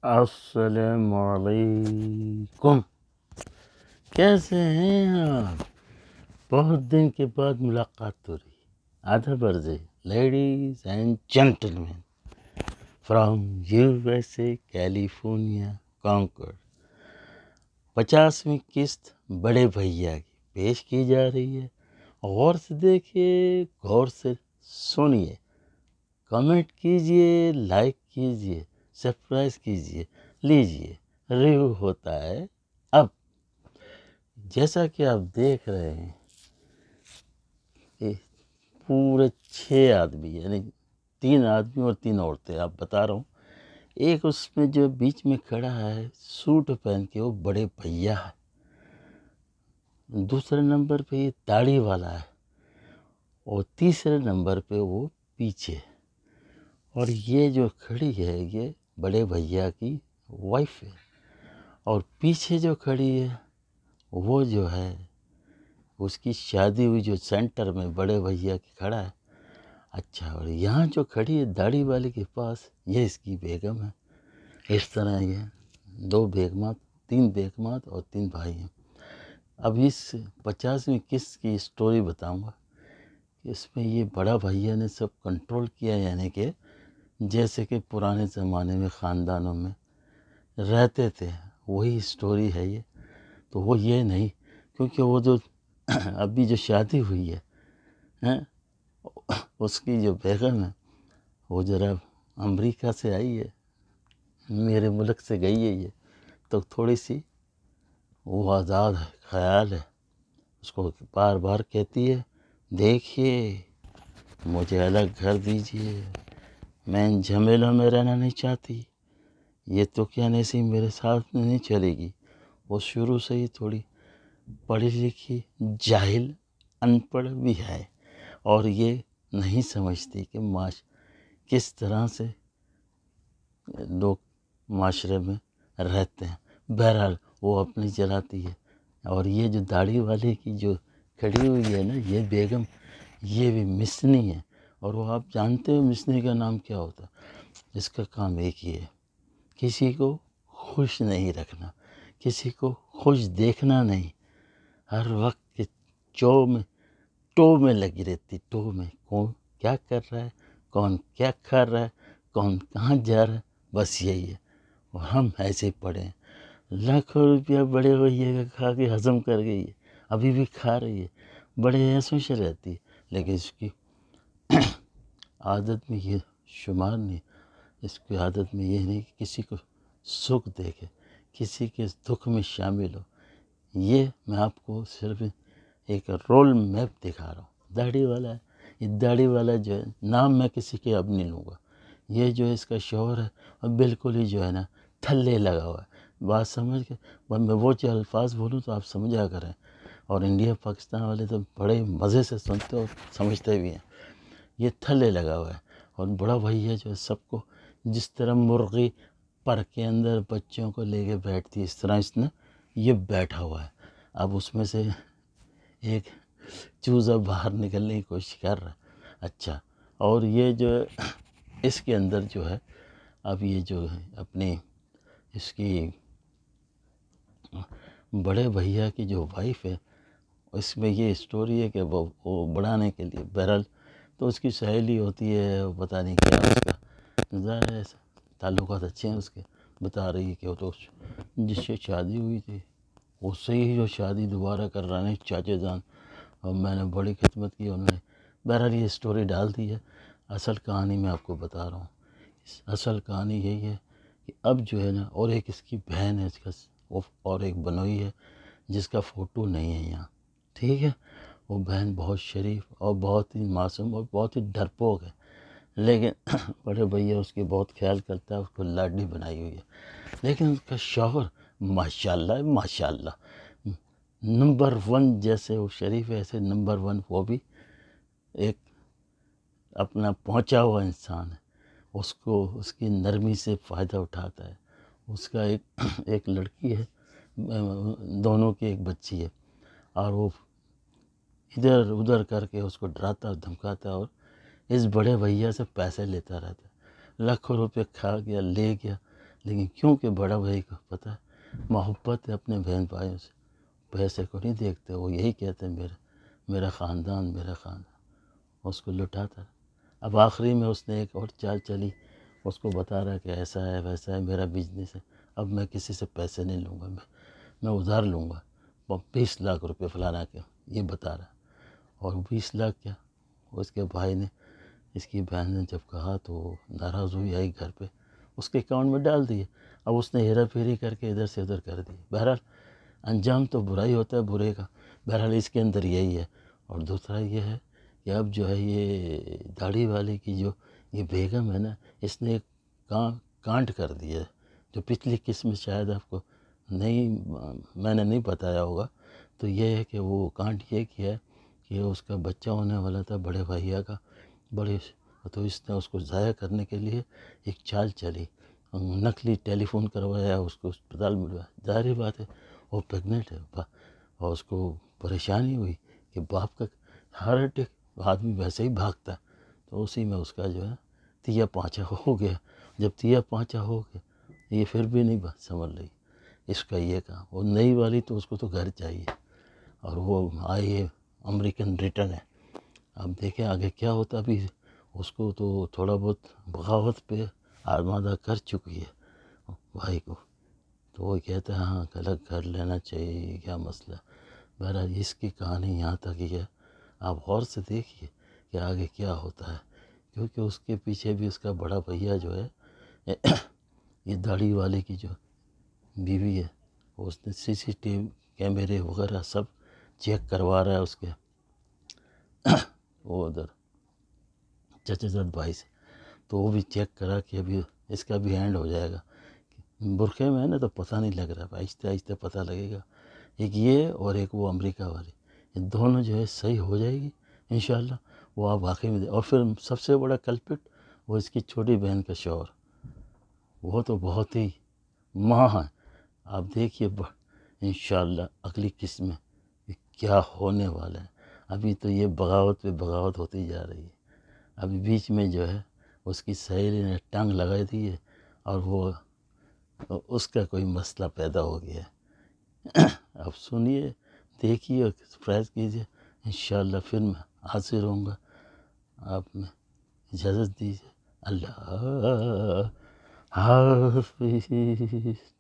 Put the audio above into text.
السلام علیکم، کیسے ہیں آپ؟ بہت دن کے بعد ملاقات ہو رہی ہے۔ آدھا برزے ladies and gentleman from USA California کانکر، 50ویں قسط بڑے بھیا کی پیش کی جا رہی ہے۔ غور سے دیکھیے، غور سے سنیے، کمنٹ کیجئے، لائک کیجئے، سبسکرائب کیجئے، لیجئے، ریویو ہوتا ہے۔ اب جیسا کہ آپ دیکھ رہے ہیں، پورے 6 آدمی، یعنی 3 آدمی اور 3 عورتیں، آپ بتا رہا ہوں۔ ایک اس میں جو بیچ میں کھڑا ہے سوٹ پہن کے، وہ بڑے بھیا ہے۔ دوسرے نمبر پہ یہ داڑھی والا ہے، اور تیسرے نمبر پہ وہ پیچھے۔ اور یہ جو کھڑی ہے یہ بڑے بھیا کی وائف ہے، اور پیچھے جو کھڑی ہے وہ جو ہے اس کی شادی ہوئی، جو سینٹر میں بڑے بھیا کی کھڑا ہے۔ اچھا، اور یہاں جو کھڑی ہے داڑھی والے کے پاس، یہ اس کی بیگم ہے۔ اس طرح یہ 2 بیگمات، 3 بیگمات اور 3 بھائی ہیں۔ اب اس 50ویں قسط کی سٹوری بتاؤں گا کہ اس میں یہ بڑا بھیا نے سب کنٹرول کیا، یعنی کہ جیسے کہ پرانے زمانے میں خاندانوں میں رہتے تھے، وہی سٹوری ہے یہ۔ تو وہ یہ نہیں، کیونکہ وہ جو ابھی جو شادی ہوئی ہے، اس کی جو بیگم ہے وہ ذرا امریکہ سے آئی ہے، میرے ملک سے گئی ہے یہ، تو تھوڑی سی وہ آزاد خیال ہے۔ اس کو بار بار کہتی ہے، دیکھیے مجھے الگ گھر دیجیے، میں ان جھمیلوں میں رہنا نہیں چاہتی، یہ تو کیا نہیں میرے ساتھ نہیں چلے گی۔ وہ شروع سے ہی تھوڑی پڑھی لکھی جاہل ان پڑھ بھی ہے، اور یہ نہیں سمجھتی کہ کس طرح سے لوگ معاشرے میں رہتے ہیں۔ بہرحال وہ اپنی چلاتی ہے۔ اور یہ جو داڑھی والے کی جو کھڑی ہوئی ہے نا، یہ بیگم، یہ بھی مسنی ہے۔ اور وہ آپ جانتے ہیں مسنی کا نام کیا ہوتا ہے؟ اس کا کام ایک ہی ہے، کسی کو خوش نہیں رکھنا، کسی کو خوش دیکھنا نہیں، ہر وقت کے ٹو میں لگی رہتی، ٹو میں کون کیا کر رہا ہے، کون کیا کھا رہا ہے، کون کہاں جا رہا ہے، بس یہی ہے۔ اور ہم ایسے ہی پڑے ہیں، لاکھوں روپیہ بڑے بھیا کا کھا کے ہضم کر گئی ہے، ابھی بھی کھا رہی ہے، بڑے ایسوں سے رہتی ہے، لیکن اس کی عادت میں یہ شمار نہیں، اس کی عادت میں یہ نہیں کہ کسی کو سکھ دیکھے، کسی کے دکھ میں شامل ہو۔ یہ میں آپ کو صرف ایک رول میپ دکھا رہا ہوں۔ داڑھی والا ہے، یہ داڑھی والا جو ہے، نام میں کسی کے اب نہیں لوں گا، یہ جو اس کا شوہر ہے، اور بالکل ہی جو ہے نا تھلے لگا ہوا ہے، بات سمجھ کے میں وہ جو الفاظ بولوں تو آپ سمجھا کریں۔ اور انڈیا پاکستان والے تو بڑے مزے سے سنتے اور سمجھتے بھی ہیں۔ یہ تھلے لگا ہوا ہے، اور بڑا بھیا جو ہے سب کو، جس طرح مرغی پر کے اندر بچوں کو لے کے بیٹھتی ہے، اس طرح اس نے یہ بیٹھا ہوا ہے۔ اب اس میں سے ایک چوزا باہر نکلنے کی کوشش کر رہا ہے۔ اچھا، اور یہ جو اس کے اندر جو ہے، اب یہ جو ہے اپنی اس کی بڑے بھیا کی جو وائف ہے، اس میں یہ سٹوری ہے کہ وہ بڑھانے کے لیے، بہرحال تو اس کی سہیلی ہوتی ہے، وہ پتہ نہیں کیا اس کا ظاہر ہے تعلقات اچھے ہیں اس کے، بتا رہی ہے کہ وہ تو جس سے شادی ہوئی تھی اس سے ہی جو شادی دوبارہ کر رہا ہے چاچا جان، اور میں نے بڑی خدمت کی انہوں نے۔ بہرحال یہ سٹوری ڈال دی ہے۔ اصل کہانی میں آپ کو بتا رہا ہوں، اصل کہانی یہی ہے کہ اب جو ہے نا، اور ایک اس کی بہن ہے، اس کا اور ایک بنوئی ہے جس کا فوٹو نہیں ہے یہاں، ٹھیک ہے؟ وہ بہن بہت شریف اور بہت ہی معصوم اور بہت ہی ڈرپوک ہے، لیکن بڑے بھیا اس کی بہت خیال کرتا ہے، اس کو لاڈلی بنائی ہوئی ہے۔ لیکن اس کا شوہر ماشاءاللہ ماشاءاللہ نمبر 1، جیسے وہ شریف ہے ایسے نمبر 1 وہ بھی ایک اپنا پہنچا ہوا انسان ہے۔ اس کو اس کی نرمی سے فائدہ اٹھاتا ہے۔ اس کا ایک لڑکی ہے، دونوں کی ایک بچی ہے، اور وہ ادھر ادھر کر کے اس کو ڈراتا اور دھمکاتا، اور اس بڑے بھیا سے پیسے لیتا رہتا ہے۔ لاکھوں روپے کھا گیا، لے گیا، لیکن کیونکہ بڑا بھائی کو پتہ ہے محبت ہے اپنے بہن بھائیوں سے، پیسے کو نہیں دیکھتے، وہ یہی کہتے ہیں میرا خاندان، میرا خاندان، اس کو لٹاتا ہے۔ اب آخری میں اس نے ایک اور چال چلی، اس کو بتا رہا ہے کہ ایسا ہے ویسا ہے، میرا بزنس ہے، اب میں کسی سے پیسے نہیں لوں گا، میں ادھار لوں گا 20 لاکھ روپے فلانا کے، یہ بتا رہا ہے۔ اور 20 لاکھ کیا، اس کے بھائی نے، اس کی بہن نے جب کہا تو وہ ناراض ہوئی، آئی گھر پہ، اس کے اکاؤنٹ میں ڈال دیے۔ اب اس نے ہیرا پھیری کر کے ادھر سے ادھر کر دی۔ بہرحال انجام تو برا ہی ہوتا ہے برے کا، بہرحال اس کے اندر یہی ہے۔ اور دوسرا یہ ہے کہ اب جو ہے یہ داڑھی والے کی جو یہ بیگم ہے نا، اس نے ایک کانٹ کر دیا ہے، جو پچھلی قسم شاید آپ کو نہیں، میں نے نہیں بتایا ہوگا، تو یہ ہے کہ وہ کانٹ یہ کیا ہے کہ اس کا بچہ ہونے والا تھا بڑے بھائیا کا، تو اس نے اس کو ضائع کرنے کے لیے ایک چال چلی، نقلی ٹیلی فون کروایا، اس کو اسپتال ملوایا۔ ظاہر بات ہے وہ پریگننٹ ہے، اور اس کو پریشانی ہوئی کہ باپ کا ہارٹ اٹیک، آدمی ویسے ہی بھاگتا ہے، تو اسی میں اس کا جو ہے تیا پانچا ہو گیا۔ جب تیا پانچا ہو گیا، یہ پھر بھی نہیں بات سمجھ رہی اس کا یہ کام، وہ نئی والی تو اس کو تو گھر چاہیے، اور وہ آئی ہے امریکن ریٹرن ہے۔ اب دیکھیں آگے کیا ہوتا، ابھی اس کو تو تھوڑا بہت بغاوت پہ آمادہ کر چکی ہے بھائی کو، تو وہ کہتا ہے ہاں الگ گھر لینا چاہیے، کیا مسئلہ۔ بہرحال اس کی کہانی یہاں تک ہی ہے، آپ غور سے دیکھیے کہ آگے کیا ہوتا ہے، کیونکہ اس کے پیچھے بھی اس کا بڑا بھیا جو ہے یہ داڑھی والے کی جو بیوی ہے، اس نے CCTV کیمرے وغیرہ سب چیک کروا رہا ہے اس کے وہ ادھر چچا زاد بھائی سے، تو وہ بھی چیک کرا کہ ابھی اس کا بھی اینڈ ہو جائے گا۔ برقعے میں ہے نا تو پتہ نہیں لگ رہا، آہستہ آہستہ پتہ لگے گا۔ ایک یہ اور ایک وہ امریکہ والی، یہ دونوں جو ہے صحیح ہو جائے گی انشاءاللہ، وہ آپ واقعی میں اور پھر سب سے بڑا کلپٹ وہ اس کی چھوٹی بہن کا شوہر، وہ تو بہت ہی ماں ہیں۔ آپ دیکھیے انشاءاللہ اگلی قسط میں یہ کیا ہونے والا ہے۔ ابھی تو یہ بغاوت پہ بغاوت ہوتی جا رہی ہے، ابھی بیچ میں جو ہے اس کی سہیلی نے ٹانگ لگائی دی ہے، اور وہ اس کا کوئی مسئلہ پیدا ہو گیا ہے۔ اب سنیے، دیکھیے اور سرپرائز کیجیے، انشاءاللہ پھر میں حاضر ہوں گا۔ آپ میں اجازت دیجیے، اللہ حافظ۔